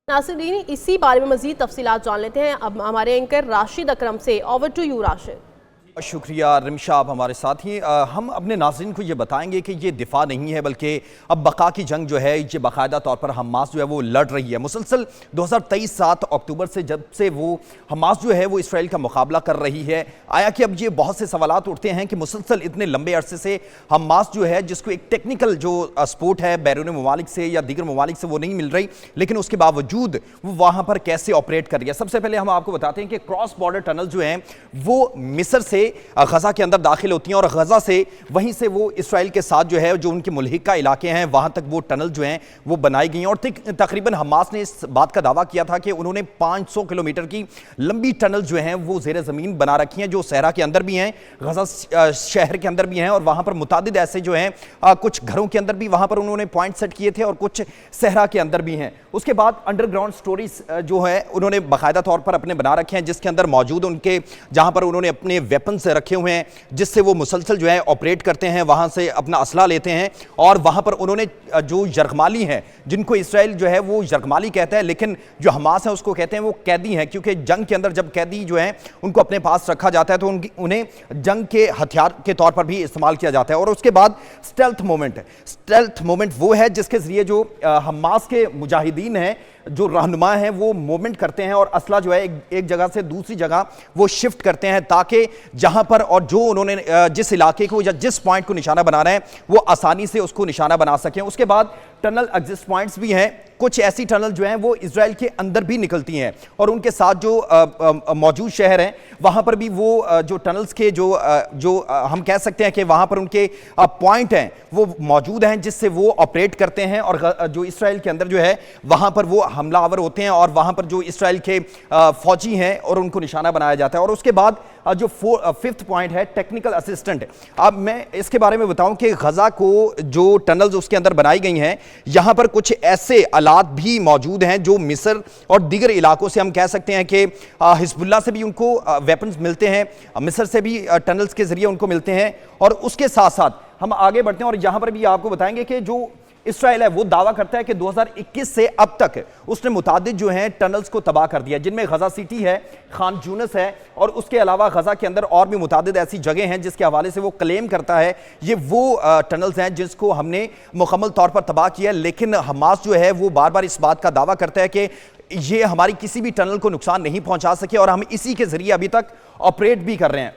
नाज़रीन, इसी बारे में मज़ीद तफसीलात जान लेते हैं अब हमारे एंकर राशिद अकरम से। Over to you Rashid. शुक्रिया रिमशा, आप हमारे साथ ही। हम अपने नाज़रीन को ये बताएंगे कि ये दिफा नहीं है बल्कि अब बका की जंग जो है ये बाकायदा तौर पर हमास जो है वो लड़ रही है मुसलसल 2023 7 अक्टूबर से, जब से वो हमास जो है वो इसराइल का मुकाबला कर रही है। आया कि अब ये बहुत से सवालात उठते हैं कि मुसलसल इतने लंबे अरसे से हमास जो है, जिसको एक टेक्निकल जो स्पोर्ट है बैरून ममालिक से या दीगर ममालिक से वो नहीं मिल रही, लेकिन उसके बावजूद वो वहाँ पर कैसे ऑपरेट कर रही है। सबसे पहले हम आपको बताते हैं कि क्रॉस बॉर्डर टनल जो हैं वो मिस्र से गजा के अंदर दाखिल होती हैं और गजा से वहीं से वो इसराइल के साथ जो है जो उनके मुल्हिका इलाके हैं वहां तक वो टनल जो हैं वो बनाई गई हैं। और तकरीबन हमास ने इस बात का दावा किया था कि उन्होंने 500 किलोमीटर की लंबी टनल जो हैं वो ज़ेर ज़मीन बना रखी हैं, जो सहरा के अंदर भी हैं, गजा शहर के अंदर भी हैं, और वहां पर मुतादिद ऐसे जो हैं कुछ घरों के अंदर भी वहां पर उन्होंने पॉइंट सेट किए थे और कुछ सहरा के अंदर भी हैं। उसके बाद अंडरग्राउंड स्टोरीज जो है उन्होंने बाकायदा तौर पर अपने बना रखे हैं, जिसके अंदर मौजूद उनके जहां पर उन्होंने अपने वेपन्स रखे हुए हैं जिससे वो मुसलसल जो है ऑपरेट करते हैं, वहां से अपना असला लेते हैं। और वहां पर उन्होंने जो यरगमाली हैं, जिनको इसराइल जो है वो यरगमाली कहता है, लेकिन जो हमास है उसको कहते हैं वो कैदी हैं, क्योंकि जंग के अंदर जब कैदी जो है उनको अपने पास रखा जाता है तो उन्हें जंग के हथियार के तौर पर भी इस्तेमाल किया जाता है। और उसके बाद स्टेल्थ मोमेंट वो है जिसके जरिए जो हमास के मुजाहिदीन हैं, जो रहनुमा हैं, वो मूवमेंट करते हैं और असला जो है एक जगह से दूसरी जगह वो शिफ्ट करते हैं, ताकि जहां पर और जो उन्होंने जिस इलाके को या जिस पॉइंट को निशाना बना रहे हैं वो आसानी से उसको निशाना बना सकें। उसके बाद टनल एग्जिस्ट पॉइंट्स भी हैं, कुछ ऐसी टनल जो हैं वो इजराइल के अंदर भी निकलती हैं और उनके साथ जो मौजूद शहर हैं वहां पर भी वो जो टनल्स के जो हम कह सकते हैं कि वहां पर उनके पॉइंट हैं वो मौजूद हैं, जिससे वो ऑपरेट करते हैं और जो इसराइल के अंदर जो है वहां पर वो हमलावर होते हैं और वहां पर जो इसराइल के फौजी हैं और उनको निशाना बनाया जाता है। और उसके बाद जो फिफ्थ पॉइंट है टेक्निकल असिस्टेंट। अब मैं इसके बारे में बताऊं कि गजा को जो टनल्स उसके अंदर बनाई गई हैं, यहां पर कुछ ऐसे आलात भी मौजूद हैं जो मिस्र और दीगर इलाकों से हम कह सकते हैं कि हिजबुल्लाह से भी उनको वेपन्स मिलते हैं, मिस्र से भी टनल्स के जरिए उनको मिलते हैं। और उसके साथ साथ हम आगे बढ़ते हैं और यहां पर भी आपको बताएंगे कि जो इसराइल है वो दावा करता है कि 2021 से अब तक उसने मुतादिद जो हैं टनल्स को तबाह कर दिया, जिनमें गजा सिटी है, खान यूनिस है, और उसके अलावा गजा के अंदर और भी मुतादिद ऐसी जगह हैं जिसके हवाले से वो क्लेम करता है ये वो टनल्स हैं जिसको हमने मुकम्मल तौर पर तबाह किया। लेकिन हमास जो है वो बार बार इस बात का दावा करता है कि ये हमारी किसी भी टनल को नुकसान नहीं पहुंचा सके और हम इसी के जरिए अभी तक ऑपरेट भी कर रहे हैं।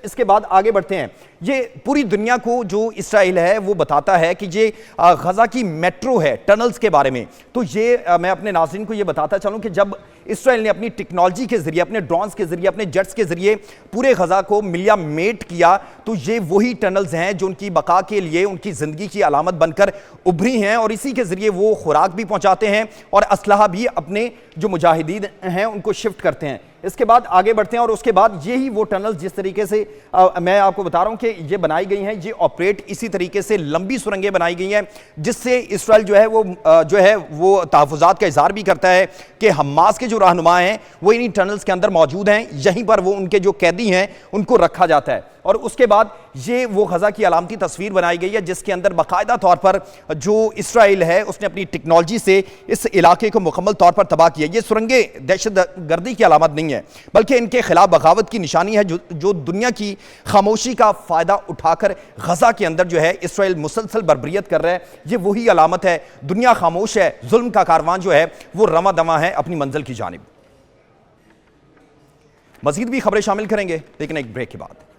इसके बाद आगे बढ़ते हैं। ये पूरी दुनिया को जो इसराइल है वो बताता है कि ये गजा की मेट्रो है टनल्स के बारे में। तो ये मैं अपने नाज़रीन को ये बताता चलूं कि जब इसराइल ने अपनी टेक्नोलॉजी के जरिए, अपने ड्रोन्स के जरिए, अपने जेट्स के जरिए पूरे गजा को मिलिया मेट किया, तो ये वही टनल्स हैं जो उनकी बका के लिए उनकी जिंदगी की अलामत बनकर उभरी हैं और इसी के जरिए वो खुराक भी पहुंचाते हैं और असलहा भी अपने जो मुजाहिदीन हैं उनको शिफ्ट करते हैं। इसके बाद आगे बढ़ते हैं और उसके बाद यही वो टनल्स जिस तरीके से मैं आपको बता रहा हूं कि ये बनाई गई हैं, ये ऑपरेट इसी तरीके से लंबी सुरंगें बनाई गई हैं, जिससे इसराइल जो है वो तहफ़्फ़ुज़ात का इज़हार भी करता है कि हमास के जो रहनुमा हैं वो इन्हीं टनल्स के अंदर मौजूद हैं, यहीं पर वो उनके जो कैदी हैं उनको रखा जाता है। और उसके बाद ये वो गजा की अलामती तस्वीर बनाई गई है जिसके अंदर बाकायदा तौर पर जो इसराइल है उसने अपनी टेक्नोलॉजी से इस इलाके को मुकम्मल तौर पर तबाह किया। ये सुरंगें दहशत गर्दी की अलामत नहीं है बल्कि इनके खिलाफ बगावत की निशानी है, जो दुनिया की खामोशी का फायदा उठाकर गजा के अंदर जो है इसराइल मुसलसल बर्बरियत कर रहा है। ये वही अलामत है, दुनिया खामोश है, जुल्म का कारवान जो है वो रवा दवा है अपनी मंजिल की जानिब। मजीद भी खबरें शामिल करेंगे लेकिन एक ब्रेक के बाद।